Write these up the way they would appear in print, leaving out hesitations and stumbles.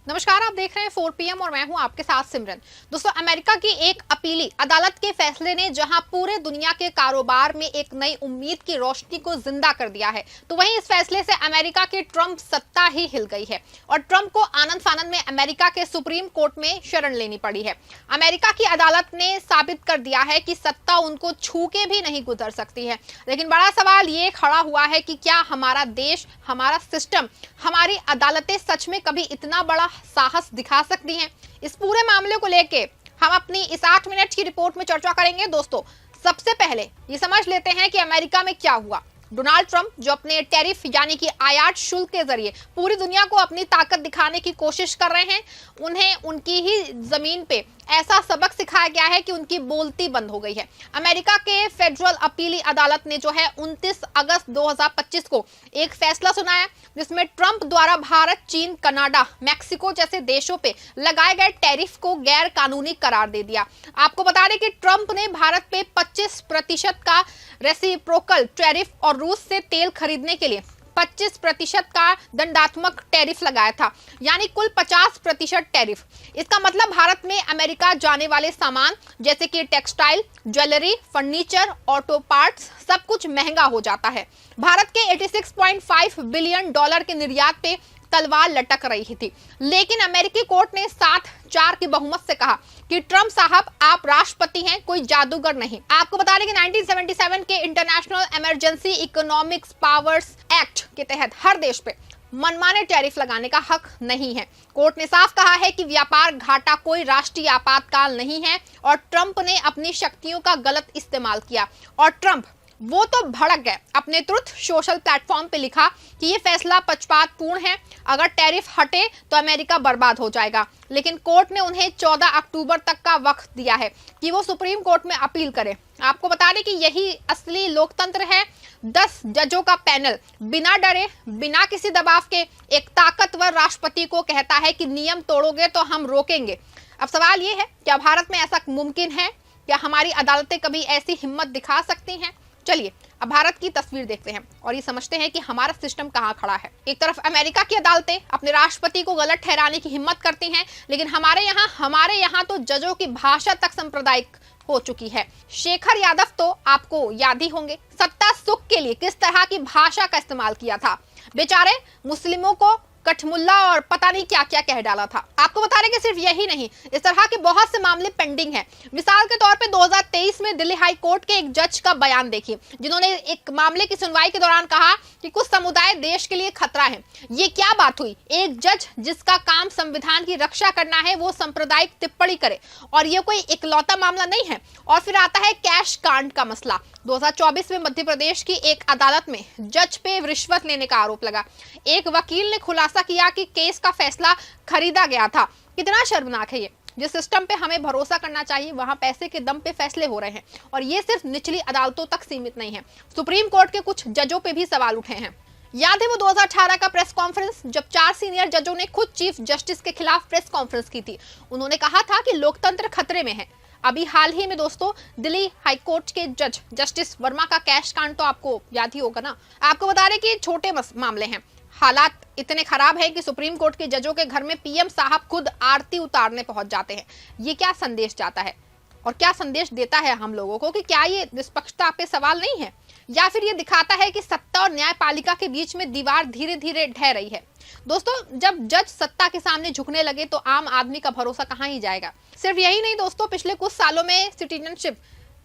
नमस्कार, आप देख रहे हैं 4 PM और मैं हूं आपके साथ सिमरन। दोस्तों, अमेरिका की एक अपीली अदालत के फैसले ने जहां पूरे दुनिया के कारोबार में एक नई उम्मीद की रोशनी को जिंदा कर दिया है, तो वहीं इस फैसले से अमेरिका की ट्रंप सत्ता ही हिल गई है और ट्रंप को आनंद फानंद में अमेरिका के सुप्रीम कोर्ट में शरण लेनी पड़ी है। अमेरिका की अदालत ने साबित कर दिया है कि सत्ता उनको छू के भी नहीं गुजर सकती है। लेकिन बड़ा सवाल ये खड़ा हुआ है कि क्या हमारा देश, हमारा सिस्टम, हमारी अदालतें सच में कभी इतना बड़ा साहस दिखा सकती हैं? इस पूरे मामले को लेके हम अपनी इस 8 मिनट की रिपोर्ट में चर्चा करेंगे। दोस्तों, सबसे पहले ये समझ लेते हैं कि अमेरिका में क्या हुआ। डोनाल्ड ट्रंप जो अपने टैरिफ यानी कि आयात शुल्क के जरिए पूरी दुनिया को अपनी ताकत दिखाने की कोशिश कर रहे हैं, उन्हें उनकी ही जमीन पे ऐसा सबक सिखाया गया है कि उनकी बोलती बंद हो गई है। अमेरिका के फेडरल अपीली अदालत ने जो है 29 अगस्त 2025 को एक फैसला सुनाया, जिसमें ट्रंप द्वारा भारत, चीन, कनाडा, मैक्सिको जैसे देशों पे लगाए गए टैरिफ को गैर कानूनी करार दे दिया। आपको बता दें कि ट्रंप ने भारत पे 25% का रेसिप्रोकल टैरिफ और रूस से तेल खरीदने के लिए 25% का दंडात्मक टैरिफ लगाया था, यानी कुल 50% टैरिफ। इसका मतलब भारत में अमेरिका जाने वाले सामान जैसे कि textile, jewellery, furniture, auto parts सब कुछ महंगा हो जाता है। भारत के 86.5 बिलियन डॉलर के निर्यात पे तलवार लटक रही थी, लेकिन अमेरिकी कोर्ट ने 7-4 की बहुमत से कहा कि ट्रंप साहब, आप राष्ट्रपति हैं, कोई जादूगर नहीं। आपको बता दें कि 1977 के international emergency economics powers act के तहत हर देश पे मनमाने टैरिफ लगाने का हक नहीं है। कोर्ट ने साफ कहा है कि व्यापार घाटा कोई राष्ट्रीय आपातकाल नहीं है और ट्रंप ने अपनी शक्तियों का गलत इस्तेमाल किया। और ट्रंप वो तो भड़क गए, अपने ट्रुथ सोशल प्लेटफॉर्म पे लिखा कि ये फैसला पक्षपातपूर्ण है, अगर टैरिफ हटे तो अमेरिका बर्बाद हो जाएगा। लेकिन कोर्ट ने उन्हें 14 अक्टूबर तक का वक्त दिया है कि वो सुप्रीम कोर्ट में अपील करें। आपको बता दें कि यही असली लोकतंत्र है। 10 जजों का पैनल बिना डरे, बिना किसी दबाव के एक ताकतवर राष्ट्रपति को कहता है कि नियम तोड़ोगे तो हम रोकेंगे। अब सवाल ये है, क्या भारत में ऐसा मुमकिन है? क्या हमारी अदालतें कभी ऐसी हिम्मत दिखा सकती हैं? चलिए अब भारत की तस्वीर देखते हैं और ये समझते हैं कि हमारा सिस्टम कहाँ खड़ा है। एक तरफ अमेरिका की अदालतें अपने राष्ट्रपति को गलत ठहराने की हिम्मत करती हैं, लेकिन हमारे यहाँ तो जजों की भाषा तक सांप्रदायिक हो चुकी है। शेखर यादव तो आपको याद ही होंगे, सत्ता सुख के लिए किस तरह की भाषा का इस्तेमाल किया था। बेचारे मुस्लिमों को कठमुल्ला और पता नहीं क्या क्या कह डाला था। आपको बता रहे कि सिर्फ यही नहीं, इस तरह के बहुत से मामले पेंडिंग हैं। मिसाल के तौर पे 2023 में दिल्ली हाई कोर्ट के एक जज का बयान देखिए, जिन्होंने एक मामले की सुनवाई के दौरान कहा कि कुछ समुदाय देश के लिए खतरा है। ये क्या बात हुई? एक जज जिसका काम संविधान की रक्षा करना है, वो सांप्रदायिक टिप्पणी करे, और ये कोई इकलौता मामला नहीं है। और फिर आता है कैश कांड का मसला। 2024 में मध्य प्रदेश की एक अदालत में जज पे रिश्वत लेने का आरोप लगा। एक वकील ने खुलासा किया कि केस का फैसला खरीदा गया था। कितना शर्मनाक है ये। जिस सिस्टम पे हमें भरोसा करना चाहिए, वहां पैसे के दम पे फैसले हो रहे हैं। और ये सिर्फ निचली अदालतों तक सीमित नहीं है, सुप्रीम कोर्ट के कुछ जजों पे भी सवाल उठे हैं। याद है वो 2018 का प्रेस कॉन्फ्रेंस, जब 4 सीनियर जजों ने खुद चीफ जस्टिस के खिलाफ प्रेस कॉन्फ्रेंस की थी। उन्होंने कहा था कि लोकतंत्र खतरे में है। अभी हाल ही में दोस्तों दिल्ली हाई कोर्ट के जज जस्टिस वर्मा का कैश कांड तो आपको याद ही होगा ना। आपको बता रहे कि छोटे मामले हैं, हालात इतने खराब है कि सुप्रीम कोर्ट के जजों के घर में पीएम साहब खुद आरती उतारने पहुंच जाते हैं। ये क्या संदेश जाता है और क्या संदेश देता है हम लोगों को कि क्या ये निष्पक्षता पे सवाल नहीं है, या फिर ये दिखाता है कि सत्ता और न्यायपालिका के बीच में दीवार धीरे धीरे ढह रही है। दोस्तों, जब जज सत्ता के सामने झुकने लगे तो आम आदमी का भरोसा कहाँ ही जाएगा। सिर्फ यही नहीं दोस्तों, पिछले कुछ सालों में सिटीजनशिप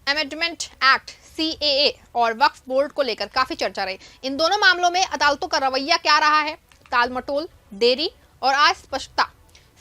अमेंडमेंट एक्ट CAA और वक्फ बोर्ड को लेकर काफी चर्चा रही। इन दोनों मामलों में अदालतों का रवैया क्या रहा है? टालमटोल, देरी और अस्पष्टता।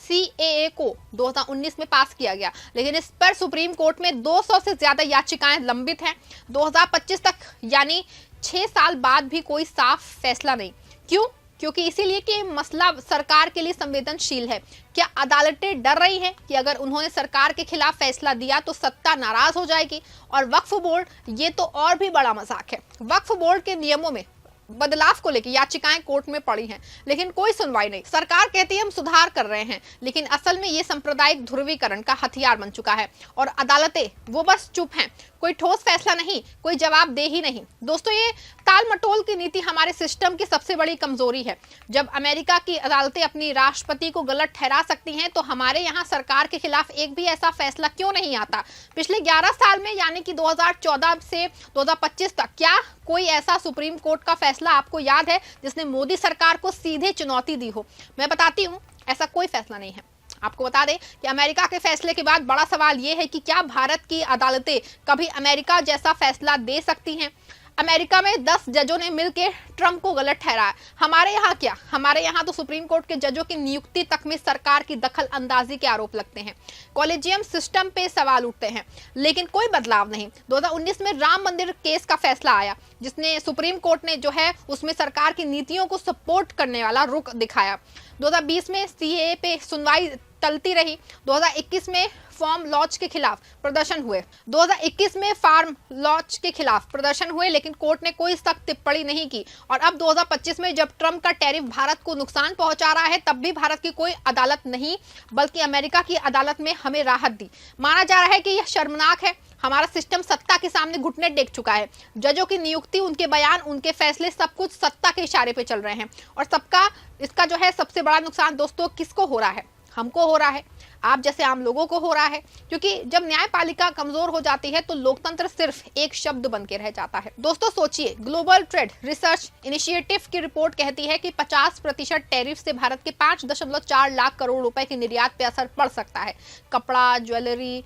CAA को 2019 में पास किया गया, लेकिन इस पर सुप्रीम कोर्ट में 200 से ज्यादा याचिकाएं लंबित हैं। 2025 तक यानी 6 साल बाद भी कोई साफ फैसला नहीं। क्यों? क्योंकि इसीलिए कि मसला सरकार के लिए संवेदनशील है। क्या अदालतें डर रही हैं कि अगर उन्होंने सरकार के खिलाफ फैसला दिया तो सत्ता नाराज हो जाएगी? और वक्फ बोर्ड, ये तो और भी बड़ा मजाक है। वक्फ बोर्ड के नियमों में बदलाव को लेकर याचिकाएं कोर्ट में पड़ी हैं, लेकिन कोई सुनवाई नहीं। सरकार कहती है हम सुधार कर रहे हैं, लेकिन असल में ये सांप्रदायिक ध्रुवीकरण का हथियार बन चुका है और अदालतें वो बस चुप हैं, कोई ठोस फैसला नहीं, कोई जवाब दे ही नहीं। दोस्तों, ये टाल मटोल की नीति हमारे सिस्टम की सबसे बड़ी कमजोरी है। जब अमेरिका की अदालतें अपनी राष्ट्रपति को गलत ठहरा सकती हैं, तो हमारे यहाँ सरकार के खिलाफ एक भी ऐसा फैसला क्यों नहीं आता? पिछले 11 साल में, यानी कि 2014 से 2025 तक, क्या कोई ऐसा सुप्रीम कोर्ट का फैसला आपको याद है जिसने मोदी सरकार को सीधे चुनौती दी हो? मैं बताती हूँ, ऐसा कोई फैसला नहीं है। आपको बता दें कि अमेरिका के फैसले के बाद बड़ा सवाल यह है कि क्या भारत की अदालतें कभी अमेरिका जैसा फैसला दे सकती हैं? अमेरिका में 10 जजों ने मिलकर ट्रंप को गलत ठहराया। हमारे यहाँ क्या? हमारे यहाँ तो सुप्रीम कोर्ट के जजों की नियुक्ति तक में सरकार की दखल अंदाजी के आरोप लगते हैं, कॉलेजियम सिस्टम पे सवाल उठते हैं, लेकिन कोई बदलाव नहीं। 2019 में राम मंदिर केस का फैसला आया, जिसने सुप्रीम कोर्ट ने जो है उसमें सरकार की नीतियों को सपोर्ट करने वाला रुख दिखाया। 2020 में सीएए पे सुनवाई टलती रही। 2021 में फार्म लॉज के खिलाफ प्रदर्शन हुए। 2021 में फार्म लॉज के खिलाफ प्रदर्शन हुए, लेकिन कोर्ट ने कोई सख्त टिप्पणी नहीं की। और अब 2025 में जब ट्रंप का टैरिफ भारत को नुकसान पहुंचा रहा है, तब भी भारत की कोई अदालत नहीं, बल्कि अमेरिका की अदालत में हमें राहत दी। माना जा रहा है कि यह शर्मनाक है। हमारा सिस्टम सत्ता के सामने घुटने टेक चुका है। जजों की नियुक्ति, उनके बयान, उनके फैसले, सब कुछ सत्ता के इशारे पे चल रहे हैं। और सबका इसका जो है सबसे बड़ा नुकसान दोस्तों किसको हो रहा है? हमको हो रहा है, आप जैसे आम लोगों को हो रहा है। क्योंकि जब न्यायपालिका कमजोर हो जाती है तो लोकतंत्र सिर्फ एक शब्द बन के रह जाता है। दोस्तों सोचिए, ग्लोबल ट्रेड रिसर्च इनिशिएटिव की रिपोर्ट कहती है कि 50% टैरिफ से भारत के 5.4 लाख करोड़ रुपए के निर्यात पे असर पड़ सकता है। कपड़ा, ज्वेलरी,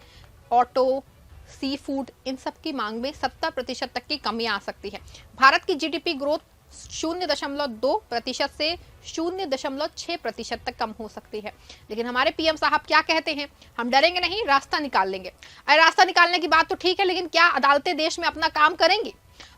ऑटो, सी फूड, इन सब की मांग में 70% तक की कमी आ सकती है। भारत की जीडीपी ग्रोथ 0.2% से 0.6% तक कम हो सकती है। लेकिन हमारे पीएम साहब क्या कहते हैं? हम डरेंगे नहीं, रास्ता निकाल लेंगे। अरे रास्ता निकालने की बात तो ठीक है, लेकिन क्या अदालतें देश में अपना काम करेंगी?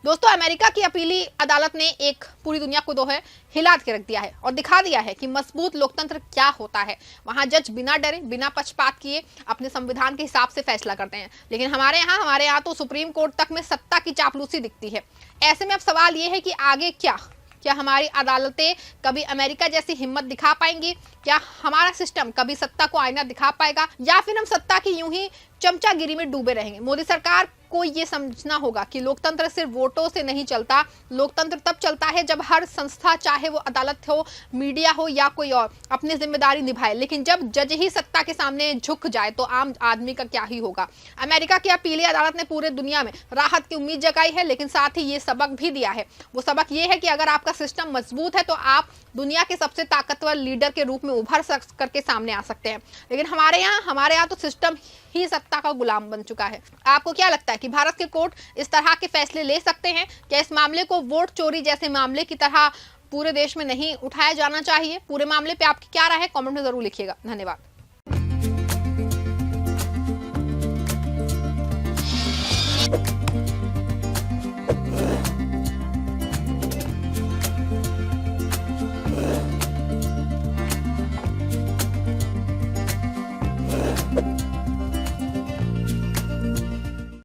दोस्तों, अमेरिका की अपीली अदालत ने एक पूरी दुनिया को जो है हिला के रख दिया है और दिखा दिया है कि मजबूत लोकतंत्र क्या होता है। वहां जज बिना डरे, बिना पक्षपात किए अपने संविधान के हिसाब से फैसला करते हैं। लेकिन हमारे यहाँ तो सुप्रीम कोर्ट तक में सत्ता की चापलूसी दिखती है। ऐसे में अब सवाल ये है कि आगे क्या हमारी अदालतें कभी अमेरिका जैसी हिम्मत दिखा पाएंगी? क्या हमारा सिस्टम कभी सत्ता को आईना दिखा पाएगा, या फिर हम सत्ता की यूं ही चमचागिरी में डूबे रहेंगे? मोदी सरकार को ये समझना होगा कि लोकतंत्र सिर्फ वोटों से नहीं चलता। लोकतंत्र तब चलता है जब हर संस्था, चाहे वो अदालत हो, मीडिया हो या कोई और, अपनी जिम्मेदारी निभाए। लेकिन जब जज ही सत्ता के सामने झुक जाए तो आम आदमी का क्या ही होगा? अमेरिका की अपीली अदालत ने पूरे दुनिया में राहत की उम्मीद जगाई है, लेकिन साथ ही ये सबक भी दिया है। वो सबक ये है कि अगर आपका सिस्टम मजबूत है तो आप दुनिया के सबसे ताकतवर लीडर के रूप में उभर करके सामने आ सकते हैं। लेकिन हमारे यहाँ तो सिस्टम ही सत्ता का गुलाम बन चुका है। आपको क्या लगता है कि भारत के कोर्ट इस तरह के फैसले ले सकते हैं? क्या इस मामले को वोट चोरी जैसे मामले की तरह पूरे देश में नहीं उठाया जाना चाहिए? पूरे मामले पे आपकी क्या राय है? कमेंट में जरूर लिखिएगा। धन्यवाद।